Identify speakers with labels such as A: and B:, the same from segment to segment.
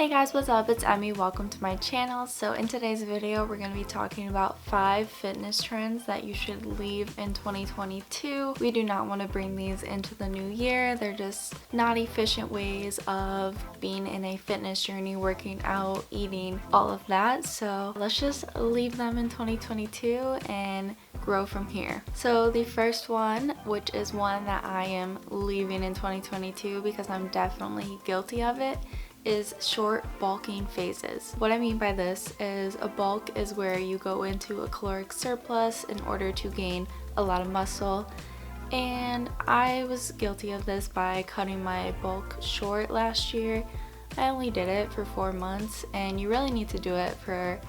A: Hey guys, what's up? It's Emmy. Welcome to my channel. So in today's video, we're going to be talking about 5 fitness trends that you should leave in 2022. We do not want to bring these into the new year. They're just not efficient ways of being in a fitness journey, working out, eating, all of that. So let's just leave them in 2022 and grow from here. So the first one, which is one that I am leaving in 2022 because I'm definitely guilty of it, is short bulking phases. What I mean by this is a bulk is where you go into a caloric surplus in order to gain a lot of muscle. And I was guilty of this by cutting my bulk short last year. I only did it for 4 months, and you really need to do it for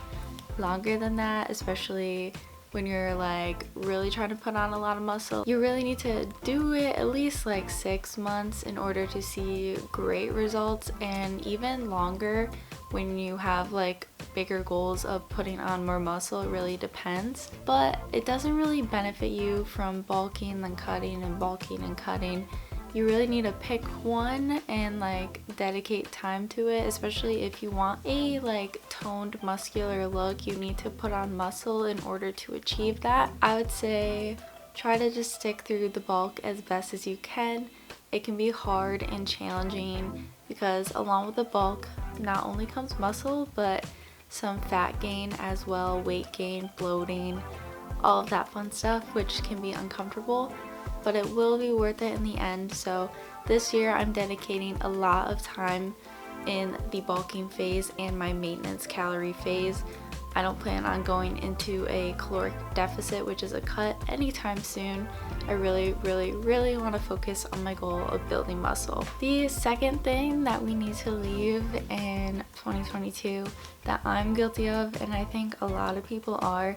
A: longer than that, especially when you're like really trying to put on a lot of muscle. You really need to do it at least like 6 months in order to see great results, and even longer when you have like bigger goals of putting on more muscle. It really depends, but it doesn't really benefit you from bulking and cutting and bulking and cutting. You really need to pick one and like dedicate time to it, especially if you want a like toned muscular look. You need to put on muscle in order to achieve that. I would say try to just stick through the bulk as best as you can. It can be hard and challenging because along with the bulk not only comes muscle but some fat gain as well, weight gain, bloating, all of that fun stuff, which can be uncomfortable, but it will be worth it in the end. So this year I'm dedicating a lot of time in the bulking phase and my maintenance calorie phase. I don't plan on going into a caloric deficit, which is a cut, anytime soon. I really want to focus on my goal of building muscle. The second thing that we need to leave in 2022 that I'm guilty of, and I think a lot of people are,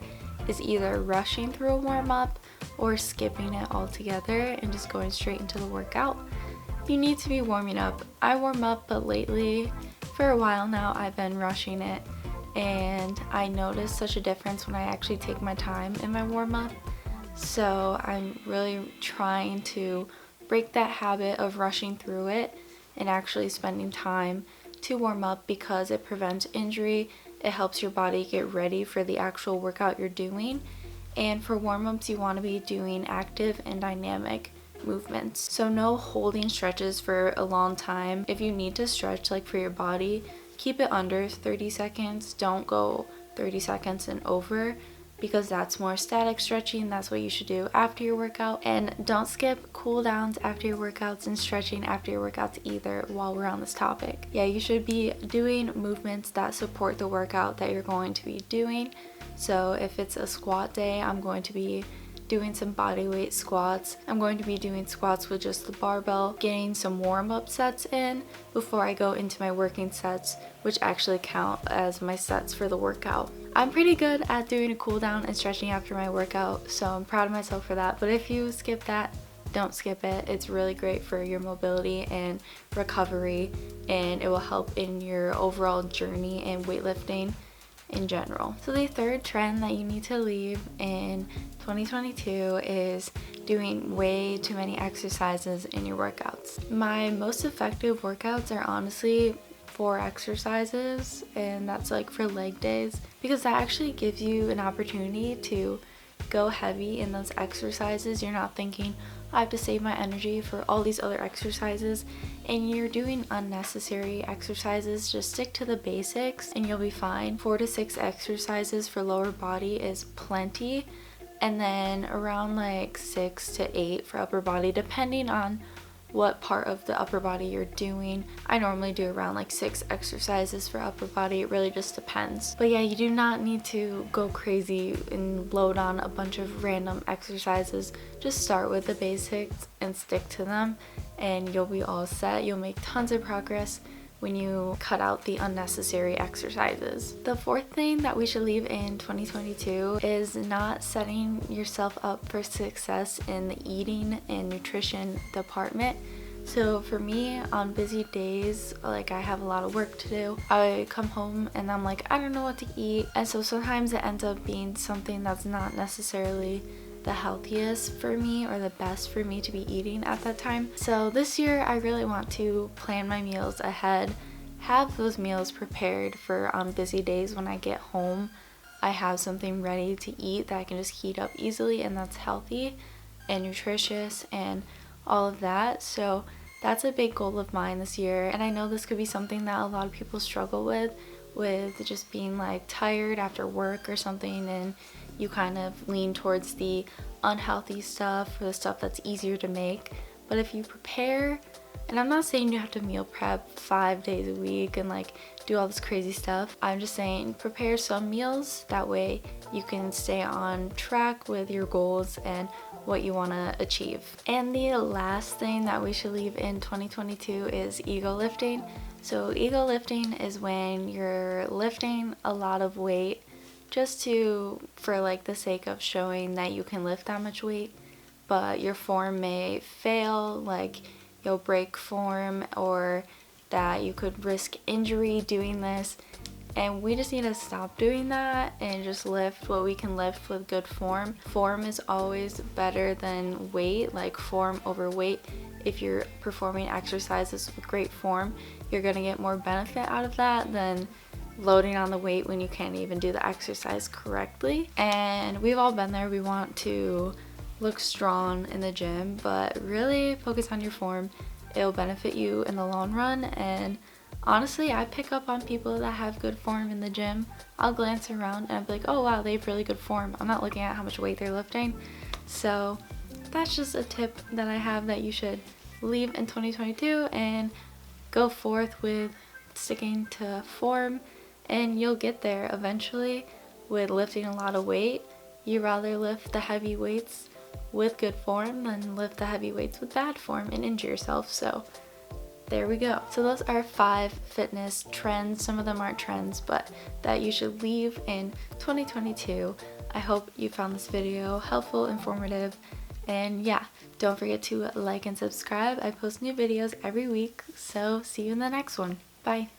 A: is either rushing through a warm-up or skipping it altogether and just going straight into the workout. You need to be warming up. I warm up, but lately, for a while now, I've been rushing it, and I notice such a difference when I actually take my time in my warm-up. So I'm really trying to break that habit of rushing through it and actually spending time to warm up, because it prevents injury. It helps your body get ready for the actual workout you're doing. And for warm-ups, you want to be doing active and dynamic movements. So no holding stretches for a long time. If you need to stretch like for your body, keep it under 30 seconds. Don't go 30 seconds and over, because that's more static stretching. That's what you should do after your workout. And don't skip cool downs after your workouts and stretching after your workouts either, while we're on this topic. Yeah, you should be doing movements that support the workout that you're going to be doing. So if it's a squat day, I'm going to be doing some body weight squats. I'm going to be doing squats with just the barbell, getting some warm-up sets in before I go into my working sets, which actually count as my sets for the workout. I'm pretty good at doing a cool down and stretching after my workout, so I'm proud of myself for that. But if you skip that, don't skip it. It's really great for your mobility and recovery, and it will help in your overall journey in weightlifting in general. So the third trend that you need to leave in 2022 is doing way too many exercises in your workouts. My most effective workouts are honestly 4 exercises, and that's like for leg days, because that actually gives you an opportunity to go heavy in those exercises. You're not thinking, I have to save my energy for all these other exercises, and you're doing unnecessary exercises. Just stick to the basics and you'll be fine. 4 to 6 exercises for lower body is plenty, and then around like 6 to 8 for upper body, depending on what part of the upper body you're doing. I normally do around like 6 exercises for upper body. It really just depends. But yeah, you do not need to go crazy and load on a bunch of random exercises. Just start with the basics and stick to them, and you'll be all set. You'll make tons of progress when you cut out the unnecessary exercises. The fourth thing that we should leave in 2022 is not setting yourself up for success in the eating and nutrition department. So for me, on busy days, like I have a lot of work to do, I come home and I'm like, I don't know what to eat. And so sometimes it ends up being something that's not necessarily the healthiest for me or the best for me to be eating at that time. So this year I really want to plan my meals ahead, have those meals prepared for busy days. When I get home, I have something ready to eat that I can just heat up easily and that's healthy and nutritious and all of that. So that's a big goal of mine this year, and I know this could be something that a lot of people struggle with just being like tired after work or something, and you kind of lean towards the unhealthy stuff or the stuff that's easier to make. But if you prepare, and I'm not saying you have to meal prep 5 days a week and like do all this crazy stuff, I'm just saying prepare some meals, that way you can stay on track with your goals and what you want to achieve. And the last thing that we should leave in 2022 is ego lifting. So ego lifting is when you're lifting a lot of weight just for like the sake of showing that you can lift that much weight, but your form may fail, like you'll break form, or that you could risk injury doing this. And we just need to stop doing that and just lift what we can lift with good form. Form is always better than weight, like form over weight. If you're performing exercises with great form, you're gonna get more benefit out of that than loading on the weight when you can't even do the exercise correctly. And we've all been there. We want to look strong in the gym, but really focus on your form. It'll benefit you in the long run. And honestly, I pick up on people that have good form in the gym. I'll glance around and I'll be like, oh wow, they have really good form. I'm not looking at how much weight they're lifting. So that's just a tip that I have that you should leave in 2022 and go forth with sticking to form, and you'll get there eventually with lifting a lot of weight. You rather lift the heavy weights with good form than lift the heavy weights with bad form and injure yourself. So there we go. So those are 5 fitness trends. Some of them aren't trends, but that you should leave in 2022. I hope you found this video helpful, informative, and yeah, don't forget to like and subscribe. I post new videos every week, so see you in the next one. Bye.